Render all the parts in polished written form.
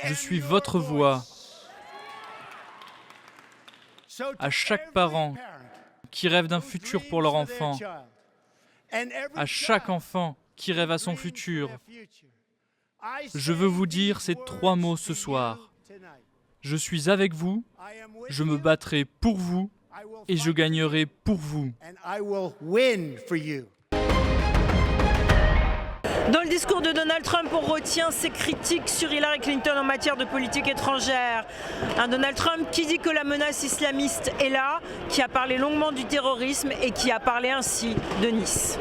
Je suis votre voix. À chaque parent qui rêve d'un futur pour leur enfant, à chaque enfant qui rêve à son futur, je veux vous dire ces 3 mots ce soir. Je suis avec vous, je me battrai pour vous et je gagnerai pour vous. Dans le discours de Donald Trump, on retient ses critiques sur Hillary Clinton en matière de politique étrangère. Un Donald Trump qui dit que la menace islamiste est là, qui a parlé longuement du terrorisme et qui a parlé ainsi de Nice.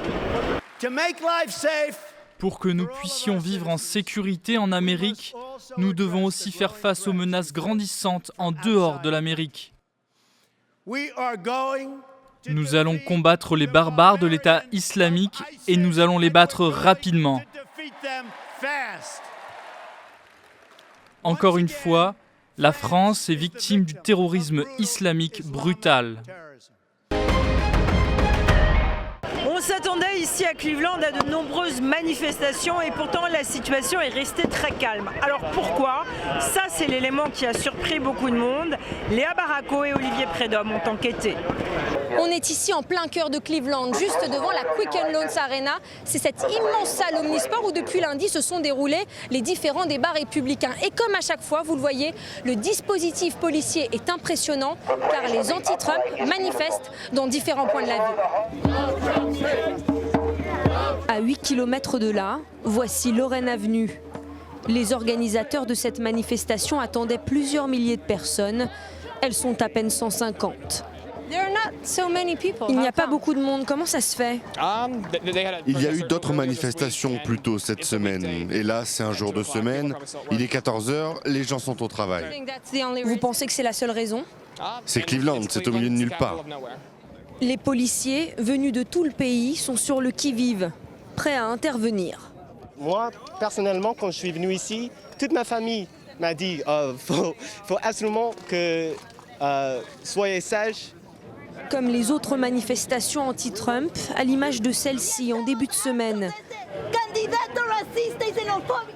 Pour que nous puissions vivre en sécurité en Amérique, nous devons aussi faire face aux menaces grandissantes en dehors de l'Amérique. Nous allons combattre les barbares de l'État islamique et nous allons les battre rapidement. Encore une fois, la France est victime du terrorisme islamique brutal. On s'attendait ici à Cleveland à de nombreuses manifestations et pourtant la situation est restée très calme. Alors pourquoi ? Ça, c'est l'élément qui a surpris beaucoup de monde. Léa Barraco et Olivier Prédhomme ont enquêté. On est ici en plein cœur de Cleveland, juste devant la Quicken Loans Arena. C'est cette immense salle omnisport où depuis lundi se sont déroulés les différents débats républicains. Et comme à chaque fois, vous le voyez, le dispositif policier est impressionnant car les anti-Trump manifestent dans différents points de la ville. À 8 km de là, voici Lorraine Avenue. Les organisateurs de cette manifestation attendaient plusieurs milliers de personnes. Elles sont à peine 150. Il n'y a pas beaucoup de monde, comment ça se fait ? Il y a eu d'autres manifestations plus tôt cette semaine. Et là, c'est un jour de semaine, il est 14h, les gens sont au travail. Vous pensez que c'est la seule raison ? C'est Cleveland, c'est au milieu de nulle part. Les policiers, venus de tout le pays, sont sur le qui-vive, prêts à intervenir. Moi, personnellement, quand je suis venu ici, toute ma famille m'a dit faut absolument que soyez sages. Comme les autres manifestations anti-Trump, à l'image de celle-ci en début de semaine.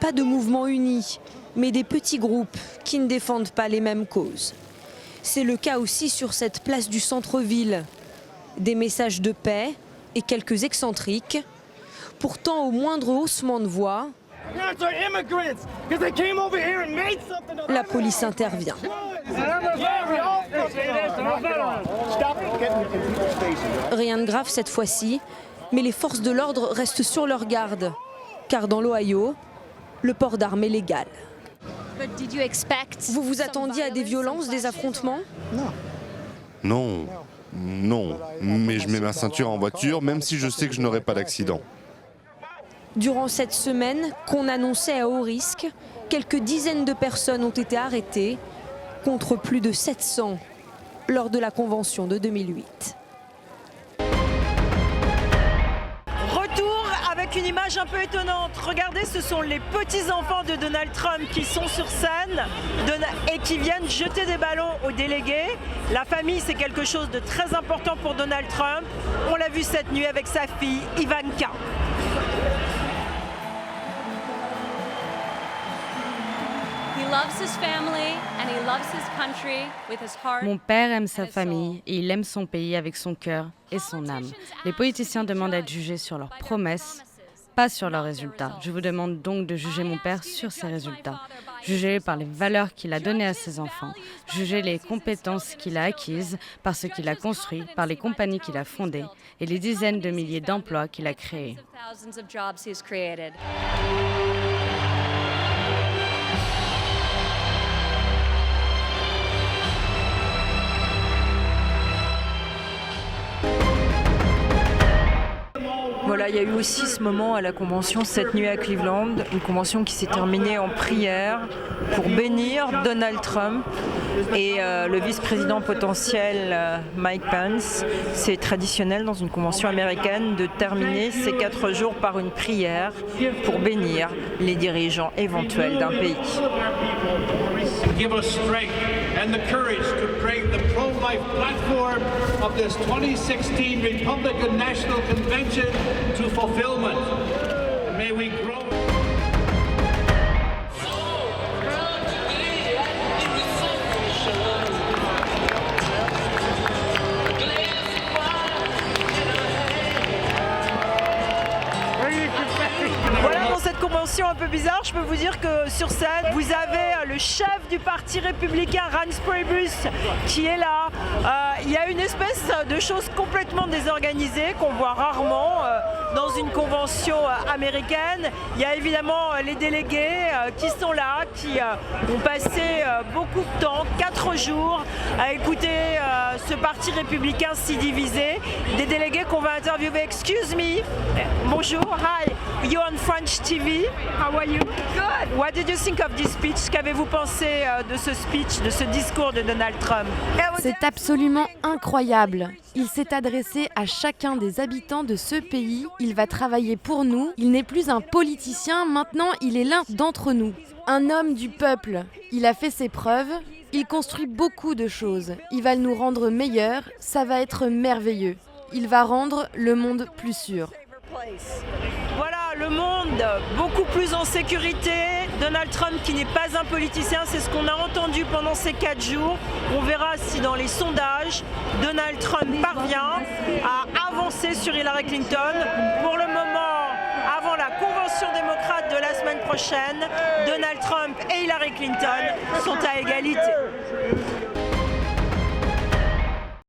Pas de mouvement uni, mais des petits groupes qui ne défendent pas les mêmes causes. C'est le cas aussi sur cette place du centre-ville. Des messages de paix et quelques excentriques. Pourtant, au moindre haussement de voix, la police intervient. Rien de grave cette fois-ci, mais les forces de l'ordre restent sur leur garde. Car dans l'Ohio, le port d'armes est légal. Vous vous attendiez à des violences, des affrontements ? Non, mais je mets ma ceinture en voiture, même si je sais que je n'aurai pas d'accident. Durant cette semaine, qu'on annonçait à haut risque, quelques dizaines de personnes ont été arrêtées, contre plus de 700 lors de la convention de 2008. Retour avec une image un peu étonnante. Regardez, ce sont les petits-enfants de Donald Trump qui sont sur scène et qui viennent jeter des ballons aux délégués. La famille, c'est quelque chose de très important pour Donald Trump. On l'a vu cette nuit avec sa fille Ivanka. Mon père aime sa famille et il aime son pays avec son cœur et son âme. Les politiciens demandent à être jugés sur leurs promesses, pas sur leurs résultats. Je vous demande donc de juger mon père sur ses résultats. Jugez-le par les valeurs qu'il a données à ses enfants. Jugez les compétences qu'il a acquises par ce qu'il a construit, par les compagnies qu'il a fondées et les dizaines de milliers d'emplois qu'il a créés. Voilà, il y a eu aussi ce moment à la convention cette nuit à Cleveland, une convention qui s'est terminée en prière pour bénir Donald Trump et le vice-président potentiel Mike Pence. C'est traditionnel dans une convention américaine de terminer ces 4 jours par une prière pour bénir les dirigeants éventuels d'un pays. Give us strength and the courage to bring the pro-life platform of this 2016 Republican National Convention to fulfillment. May we grow. cette convention un peu bizarre, je peux vous dire que sur scène, vous avez le chef du parti républicain, Reince Priebus, qui est là. Il y a une espèce de chose complètement désorganisée qu'on voit rarement dans une convention américaine. Il y a évidemment les délégués qui sont là, qui ont passé beaucoup de temps, 4 jours, à écouter ce parti républicain si divisé. Des délégués qu'on va interviewer. Excuse me. Bonjour. Hi. You're on French TV. How are you? Good. What did you think of this speech? Qu'avez-vous pensé de ce speech, de ce discours de Donald Trump? C'est absolument incroyable. Il s'est adressé à chacun des habitants de ce pays. Il va travailler pour nous. Il n'est plus un politicien, maintenant il est l'un d'entre nous. Un homme du peuple. Il a fait ses preuves. Il construit beaucoup de choses. Il va nous rendre meilleurs. Ça va être merveilleux. Il va rendre le monde plus sûr. Voilà, le monde beaucoup plus en sécurité. Donald Trump qui n'est pas un politicien, c'est ce qu'on a entendu pendant ces 4 jours. On verra si dans les sondages, Donald Trump parvient à avancer sur Hillary Clinton. Pour le moment, avant la convention démocrate de la semaine prochaine, Donald Trump et Hillary Clinton sont à égalité.